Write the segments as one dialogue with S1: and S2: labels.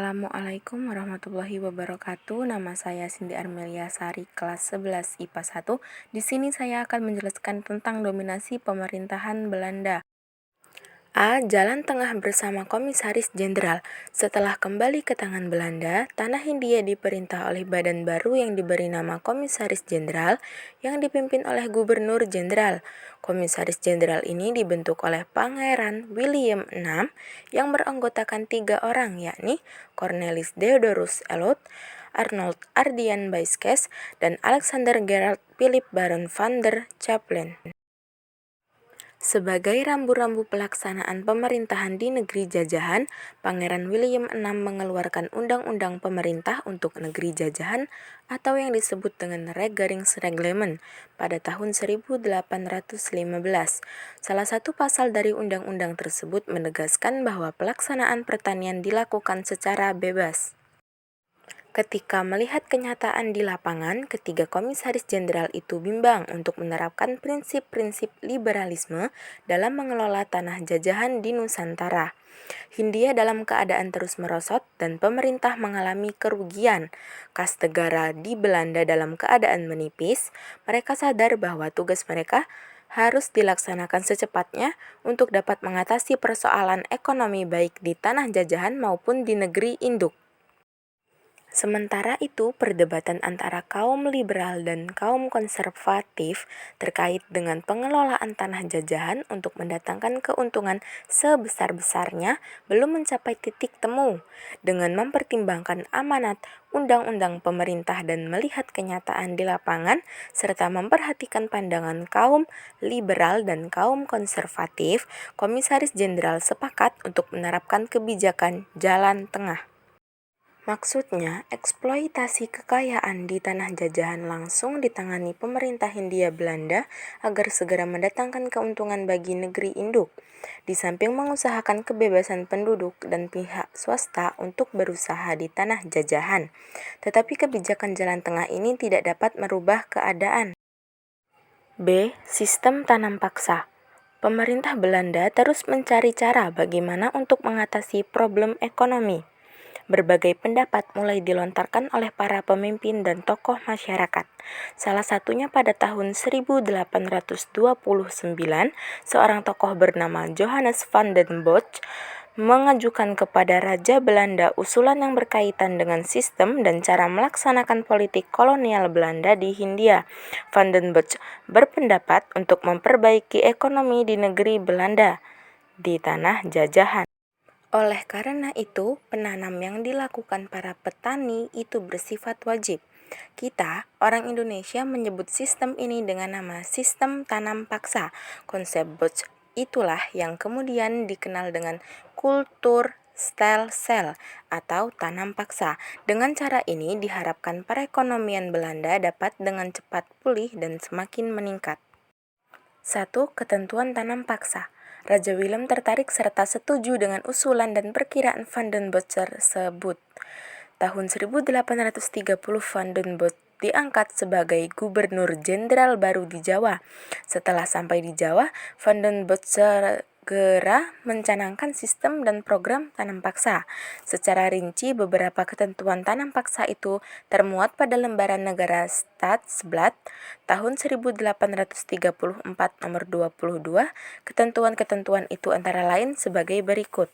S1: Assalamualaikum warahmatullahi wabarakatuh. Nama saya Cindy Armelia Sari, kelas 11 IPA 1. Di sini saya akan menjelaskan tentang dominasi pemerintahan Belanda. A. Jalan tengah bersama Komisaris Jenderal. Setelah kembali ke tangan Belanda, tanah Hindia diperintah oleh badan baru yang diberi nama Komisaris Jenderal yang dipimpin oleh Gubernur Jenderal. Komisaris Jenderal ini dibentuk oleh Pangeran William VI yang beranggotakan 3 orang, yakni Cornelis Theodorus Elot, Arnold Ardian Buyskes, dan Alexander Gerard Philip Baron van der Capellen. Sebagai rambu-rambu pelaksanaan pemerintahan di negeri jajahan, Pangeran William VI mengeluarkan undang-undang pemerintah untuk negeri jajahan atau yang disebut dengan Regeringsreglement pada tahun 1815. Salah satu pasal dari undang-undang tersebut menegaskan bahwa pelaksanaan pertanian dilakukan secara bebas. Ketika melihat kenyataan di lapangan, ketiga komisaris jenderal itu bimbang untuk menerapkan prinsip-prinsip liberalisme dalam mengelola tanah jajahan di Nusantara. Hindia dalam keadaan terus merosot dan pemerintah mengalami kerugian. Kas negara di Belanda dalam keadaan menipis. Mereka sadar bahwa tugas mereka harus dilaksanakan secepatnya untuk dapat mengatasi persoalan ekonomi baik di tanah jajahan maupun di negeri induk. Sementara itu, perdebatan antara kaum liberal dan kaum konservatif terkait dengan pengelolaan tanah jajahan untuk mendatangkan keuntungan sebesar-besarnya belum mencapai titik temu. Dengan mempertimbangkan amanat undang-undang pemerintah dan melihat kenyataan di lapangan, serta memperhatikan pandangan kaum liberal dan kaum konservatif, Komisaris Jenderal sepakat untuk menerapkan kebijakan jalan tengah. Maksudnya, eksploitasi kekayaan di tanah jajahan langsung ditangani pemerintah Hindia Belanda agar segera mendatangkan keuntungan bagi negeri induk, di samping mengusahakan kebebasan penduduk dan pihak swasta untuk berusaha di tanah jajahan. Tetapi kebijakan jalan tengah ini tidak dapat merubah keadaan. B. Sistem tanam paksa. Pemerintah Belanda terus mencari cara bagaimana untuk mengatasi problem ekonomi. Berbagai pendapat mulai dilontarkan oleh para pemimpin dan tokoh masyarakat. Salah satunya pada tahun 1829, seorang tokoh bernama Johannes van den Bosch mengajukan kepada Raja Belanda usulan yang berkaitan dengan sistem dan cara melaksanakan politik kolonial Belanda di Hindia. Van den Bosch berpendapat untuk memperbaiki ekonomi di negeri Belanda di tanah jajahan. Oleh karena itu, penanam yang dilakukan para petani itu bersifat wajib. Kita, orang Indonesia, menyebut sistem ini dengan nama sistem tanam paksa. Konsep Bosch itulah yang kemudian dikenal dengan kultur stel sel atau tanam paksa. Dengan cara ini diharapkan perekonomian Belanda dapat dengan cepat pulih dan semakin meningkat. 1. Ketentuan tanam paksa. Raja Willem tertarik serta setuju dengan usulan dan perkiraan Van den Bosch tersebut. Tahun 1830 Van den Bosch diangkat sebagai gubernur jenderal baru di Jawa. Setelah sampai di Jawa, Van den Bosch segera mencanangkan sistem dan program tanam paksa. Secara rinci, beberapa ketentuan tanam paksa itu termuat pada lembaran negara Staatsblad tahun 1834 nomor 22. Ketentuan-ketentuan itu antara lain sebagai berikut.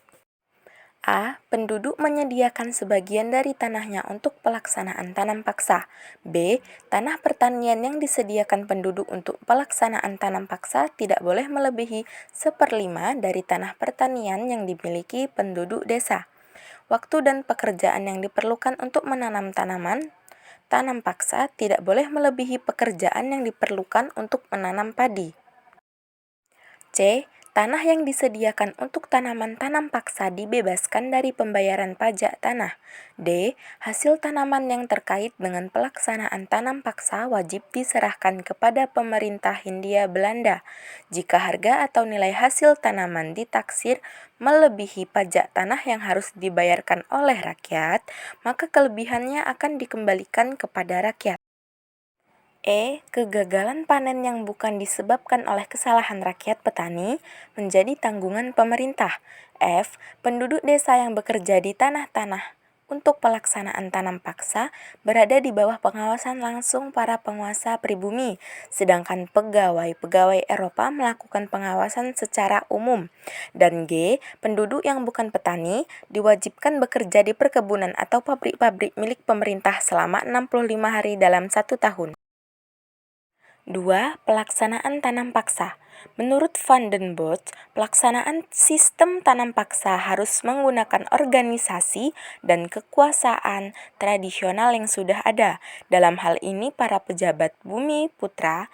S1: A. Penduduk menyediakan sebagian dari tanahnya untuk pelaksanaan tanam paksa. B. Tanah pertanian yang disediakan penduduk untuk pelaksanaan tanam paksa tidak boleh melebihi 1/5 dari tanah pertanian yang dimiliki penduduk desa. Waktu dan pekerjaan yang diperlukan untuk menanam tanaman tanam paksa tidak boleh melebihi pekerjaan yang diperlukan untuk menanam padi. C. Tanah yang disediakan untuk tanaman tanam paksa dibebaskan dari pembayaran pajak tanah. D. Hasil tanaman yang terkait dengan pelaksanaan tanam paksa wajib diserahkan kepada pemerintah Hindia Belanda. Jika harga atau nilai hasil tanaman ditaksir melebihi pajak tanah yang harus dibayarkan oleh rakyat, maka kelebihannya akan dikembalikan kepada rakyat. E. Kegagalan panen yang bukan disebabkan oleh kesalahan rakyat petani menjadi tanggungan pemerintah. F. Penduduk desa yang bekerja di tanah-tanah untuk pelaksanaan tanam paksa berada di bawah pengawasan langsung para penguasa pribumi, sedangkan pegawai-pegawai Eropa melakukan pengawasan secara umum. Dan G, penduduk yang bukan petani diwajibkan bekerja di perkebunan atau pabrik-pabrik milik pemerintah selama 65 hari dalam 1 tahun. 2. Pelaksanaan tanam paksa. Menurut Van den Bosch, pelaksanaan sistem tanam paksa harus menggunakan organisasi dan kekuasaan tradisional yang sudah ada. Dalam hal ini, para pejabat bumi putra,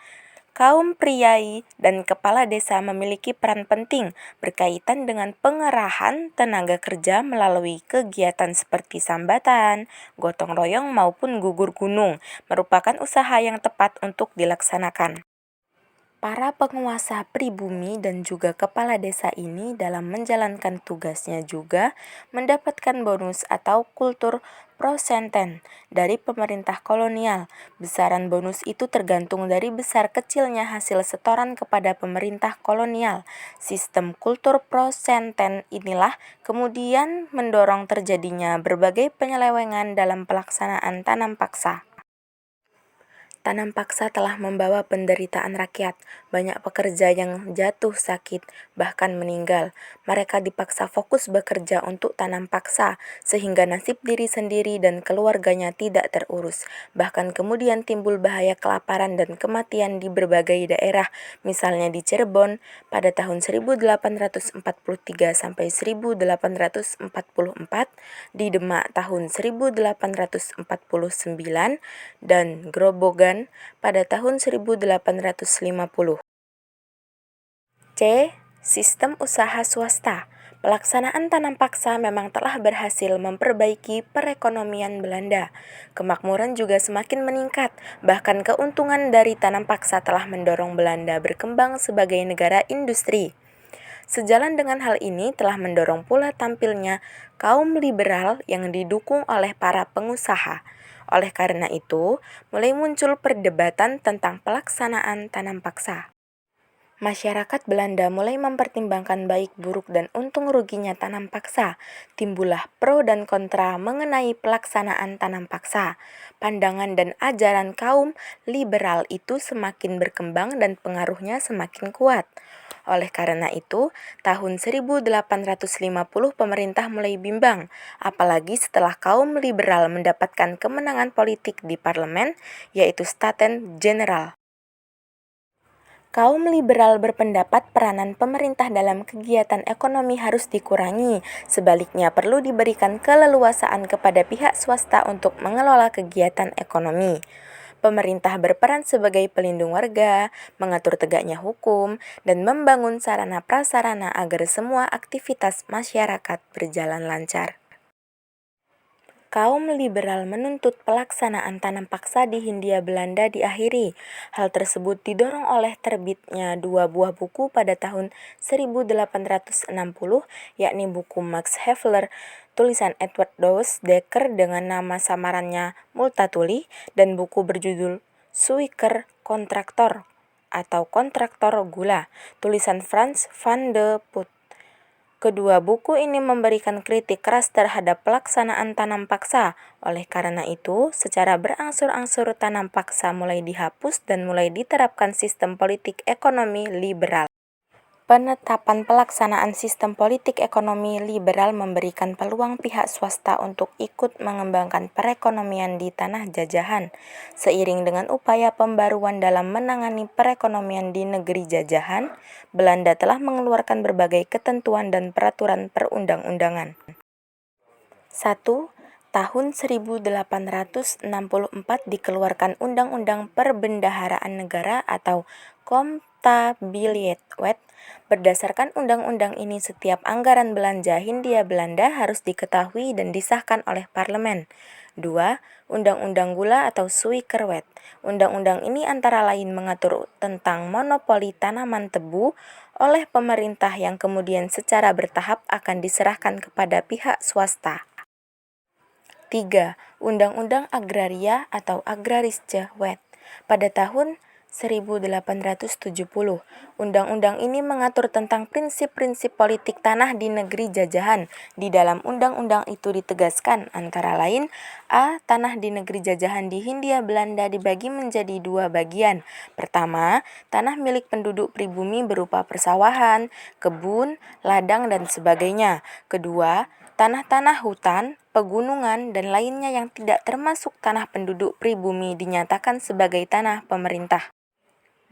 S1: kaum priai, dan kepala desa memiliki peran penting berkaitan dengan pengerahan tenaga kerja melalui kegiatan seperti sambatan, gotong royong maupun gugur gunung, merupakan usaha yang tepat untuk dilaksanakan. Para penguasa pribumi dan juga kepala desa ini dalam menjalankan tugasnya juga mendapatkan bonus atau kultur prosenten dari pemerintah kolonial. Besaran bonus itu tergantung dari besar kecilnya hasil setoran kepada pemerintah kolonial. Sistem kultur prosenten inilah kemudian mendorong terjadinya berbagai penyelewengan dalam pelaksanaan tanam paksa. Tanam paksa telah membawa penderitaan rakyat. Banyak pekerja yang jatuh sakit, bahkan meninggal. Mereka dipaksa fokus bekerja untuk tanam paksa, sehingga nasib diri sendiri dan keluarganya tidak terurus. Bahkan kemudian timbul bahaya kelaparan dan kematian di berbagai daerah, misalnya di Cirebon pada tahun 1843 sampai 1844, di Demak tahun 1849, dan Grobogan pada tahun 1850. C. Sistem usaha swasta. Pelaksanaan tanam paksa memang telah berhasil memperbaiki perekonomian Belanda. Kemakmuran juga semakin meningkat, bahkan keuntungan dari tanam paksa telah mendorong Belanda berkembang sebagai negara industri. Sejalan dengan hal ini telah mendorong pula tampilnya kaum liberal yang didukung oleh para pengusaha. Oleh karena itu, mulai muncul perdebatan tentang pelaksanaan tanam paksa. Masyarakat Belanda mulai mempertimbangkan baik buruk dan untung ruginya tanam paksa. Timbullah pro dan kontra mengenai pelaksanaan tanam paksa. Pandangan dan ajaran kaum liberal itu semakin berkembang dan pengaruhnya semakin kuat. Oleh karena itu, tahun 1850 pemerintah mulai bimbang, apalagi setelah kaum liberal mendapatkan kemenangan politik di parlemen, yaitu Staten General. Kaum liberal berpendapat peranan pemerintah dalam kegiatan ekonomi harus dikurangi, sebaliknya perlu diberikan keleluasaan kepada pihak swasta untuk mengelola kegiatan ekonomi. Pemerintah berperan sebagai pelindung warga, mengatur tegaknya hukum, dan membangun sarana prasarana agar semua aktivitas masyarakat berjalan lancar. Kaum liberal menuntut pelaksanaan tanam paksa di Hindia Belanda diakhiri. Hal tersebut didorong oleh terbitnya 2 buah buku pada tahun 1860, yakni buku Max Havelaar, tulisan Edward Dawes Dekker dengan nama samarannya Multatuli, dan buku berjudul Suiker Kontraktor atau Kontraktor Gula, tulisan Frans van de Putte. Kedua buku ini memberikan kritik keras terhadap pelaksanaan tanam paksa. Oleh karena itu, secara berangsur-angsur tanam paksa mulai dihapus dan mulai diterapkan sistem politik ekonomi liberal. Penetapan pelaksanaan sistem politik ekonomi liberal memberikan peluang pihak swasta untuk ikut mengembangkan perekonomian di tanah jajahan. Seiring dengan upaya pembaruan dalam menangani perekonomian di negeri jajahan, Belanda telah mengeluarkan berbagai ketentuan dan peraturan perundang-undangan. 1. Tahun 1864 dikeluarkan Undang-Undang Perbendaharaan Negara atau Comptabiliteit. Berdasarkan undang-undang ini, setiap anggaran belanja Hindia Belanda harus diketahui dan disahkan oleh parlemen. 2. Undang-Undang Gula atau Suikerwet. Undang-undang ini antara lain mengatur tentang monopoli tanaman tebu oleh pemerintah yang kemudian secara bertahap akan diserahkan kepada pihak swasta. 3. Undang-Undang Agraria atau Agrarische Wet. Pada tahun 1870. Undang-undang ini mengatur tentang prinsip-prinsip politik tanah di negeri jajahan. Di dalam undang-undang itu ditegaskan, antara lain, A. Tanah di negeri jajahan di Hindia Belanda dibagi menjadi dua bagian. Pertama, tanah milik penduduk pribumi berupa persawahan, kebun, ladang, dan sebagainya. Kedua, tanah-tanah hutan, pegunungan, dan lainnya yang tidak termasuk tanah penduduk pribumi dinyatakan sebagai tanah pemerintah.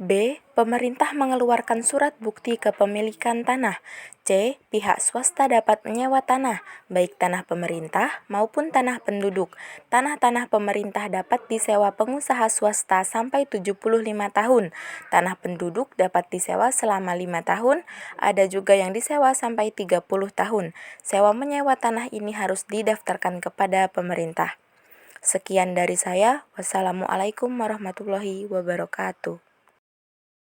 S1: B. Pemerintah mengeluarkan surat bukti kepemilikan tanah. C. Pihak swasta dapat menyewa tanah, baik tanah pemerintah maupun tanah penduduk. Tanah-tanah pemerintah dapat disewa pengusaha swasta sampai 75 tahun. Tanah penduduk dapat disewa selama 5 tahun, ada juga yang disewa sampai 30 tahun. Sewa menyewa tanah ini harus didaftarkan kepada pemerintah. Sekian dari saya. Wassalamualaikum warahmatullahi wabarakatuh.